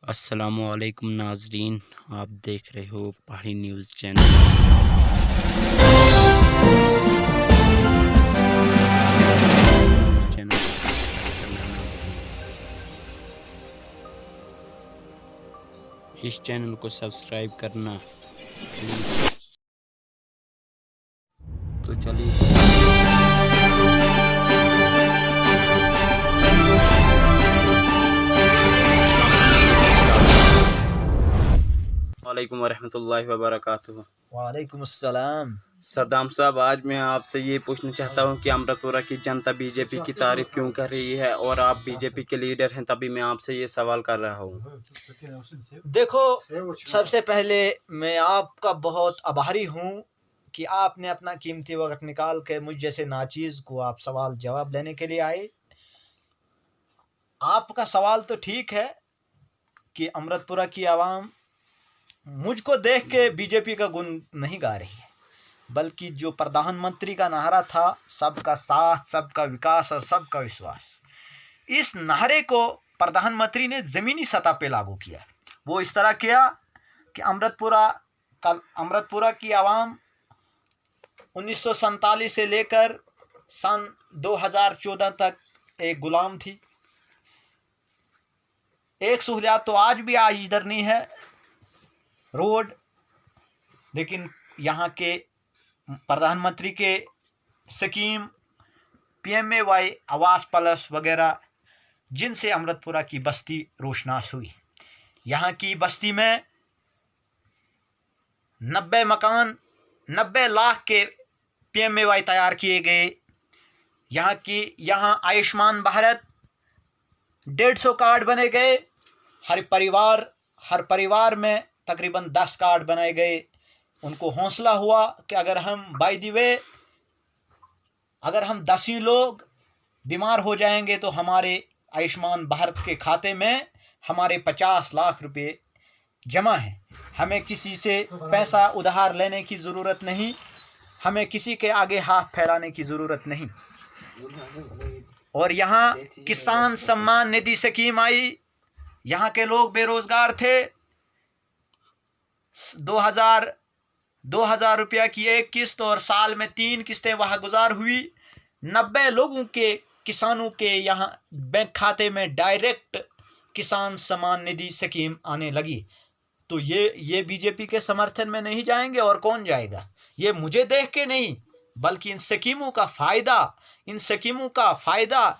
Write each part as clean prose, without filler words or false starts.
अस्सलामुअलैकुम नाजरीन, आप देख रहे हो पहाड़ी न्यूज़ चैनल इस चैनल को सब्सक्राइब करना प्लीज़। तो चलिए वालेकुम वरहमतुल्लाहि वबरकातुहू। वालेकुम अस्सलाम। सद्दाम साहब, आज मैं आपसे ये पूछना चाहता हूँ कि अमृतपुरा की जनता बीजेपी की तारीफ क्यों कर रही है, और आप बीजेपी के लीडर हैं, तभी मैं आपसे ये सवाल कर रहा हूँ। देखो, सबसे पहले मैं आपका बहुत आभारी हूँ कि आपने अपना कीमती वक्त निकाल के मुझ जैसे नाचीज़ को आप सवाल जवाब देने के लिए आए। आपका सवाल तो ठीक है कि अमृतपुरा की आवाम मुझको देख के बीजेपी का गुण नहीं गा रही है, बल्कि जो प्रधानमंत्री का नारा था, सबका साथ, सबका विकास और सबका विश्वास, इस नारे को प्रधानमंत्री ने ज़मीनी सतह पे लागू किया। वो इस तरह किया कि अमृतपुरा की आवाम 1947 से लेकर सन 2014 तक एक गुलाम थी। एक सहूलियत तो आज इधर नहीं है, रोड, लेकिन यहाँ के प्रधानमंत्री के स्कीम PMAY आवास प्लस वगैरह, जिनसे अमृतपुरा की बस्ती रोशनास हुई। यहाँ की बस्ती में 90 मकान 90 लाख के PMAY तैयार किए गए। यहाँ आयुष्मान भारत 150 कार्ड बने गए। हर परिवार में तकरीबन 10 कार्ड बनाए गए। उनको हौसला हुआ कि अगर हम अगर हम 10 ही लोग बीमार हो जाएंगे तो हमारे आयुष्मान भारत के खाते में हमारे 50 लाख रुपए जमा है। हमें किसी से पैसा उधार लेने की ज़रूरत नहीं, हमें किसी के आगे हाथ फैलाने की ज़रूरत नहीं। और यहाँ किसान सम्मान निधि स्कीम आई। यहाँ के लोग बेरोजगार थे। 2000 रुपया की एक किस्त और साल में 3 किस्तें वहाँ गुजार हुई। 90 लोगों के किसानों के यहाँ बैंक खाते में डायरेक्ट किसान सम्मान निधि स्कीम आने लगी। तो ये बीजेपी के समर्थन में नहीं जाएंगे और कौन जाएगा? ये मुझे देख के नहीं, बल्कि इन स्कीमों का फ़ायदा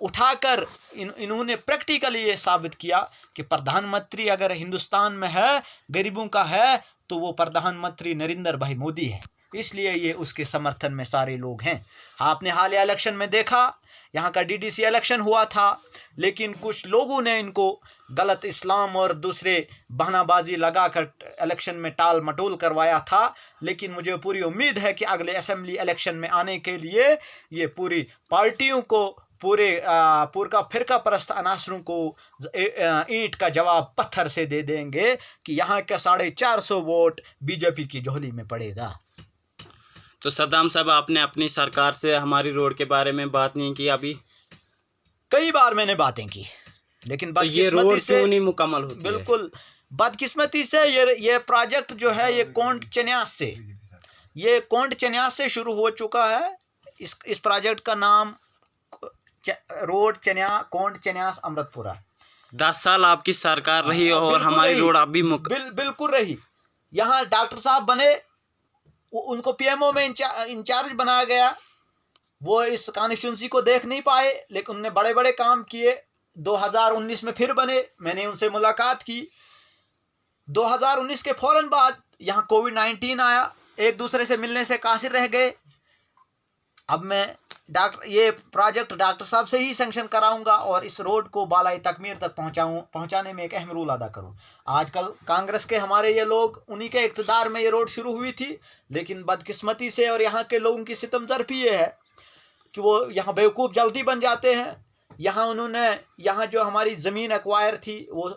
उठाकर इन्होंने प्रैक्टिकली ये साबित किया कि प्रधानमंत्री अगर हिंदुस्तान में है, गरीबों का है, तो वो प्रधानमंत्री नरेंद्र भाई मोदी है। इसलिए ये उसके समर्थन में सारे लोग हैं। आपने हालिया इलेक्शन में देखा, यहाँ का DDC इलेक्शन हुआ था, लेकिन कुछ लोगों ने इनको गलत इस्लाम और दूसरे बहानाबाजी लगाकर इलेक्शन में टाल मटोल करवाया था। लेकिन मुझे पूरी उम्मीद है कि अगले असेंबली इलेक्शन में आने के लिए ये पूरी पार्टियों को, पूरा फिरका परस्त अनासरों को ईंट का जवाब पत्थर से दे देंगे कि यहाँ का 450 वोट बीजेपी की झोली में पड़ेगा। तो सद्दाम साहब, आपने अपनी सरकार से हमारी रोड के बारे में बात नहीं की? अभी कई बार मैंने बातें की, लेकिन तो ये रोड क्यों नहीं मुकम्मल होती? बिल्कुल बदकिस्मती से ये प्रोजेक्ट जो है ये कोंड चन्यास से शुरू हो चुका है। इस प्रोजेक्ट का नाम रोड कोंड चन्यास अमृतपुरा। 10 साल आपकी सरकार रही और हमारी रोड अभी बिल्कुल रही। यहाँ डॉक्टर साहब बने, उनको PMO में इंचार्ज बनाया गया। वो इस कॉन्स्टिट्यूंसी को देख नहीं पाए, लेकिन उन्होंने बड़े बड़े काम किए। 2019 में फिर बने, मैंने उनसे मुलाकात की। 2019 के फौरन बाद यहाँ कोविड-19 आया, एक दूसरे से मिलने से कासिर रह गए। अब मैं ये प्रोजेक्ट डॉक्टर साहब से ही सैंक्शन कराऊंगा और इस रोड को बालाई तकमीर तक पहुंचाने में एक अहम रोल अदा करूं। आजकल कांग्रेस के हमारे ये लोग, उन्हीं के इक़्तिदार में ये रोड शुरू हुई थी, लेकिन बदकिस्मती से और यहाँ के लोगों की सितमज़रफ़ी ये है कि वो यहाँ बेवकूफ़ जल्दी बन जाते हैं। यहाँ जो हमारी ज़मीन एक्वायर थी वो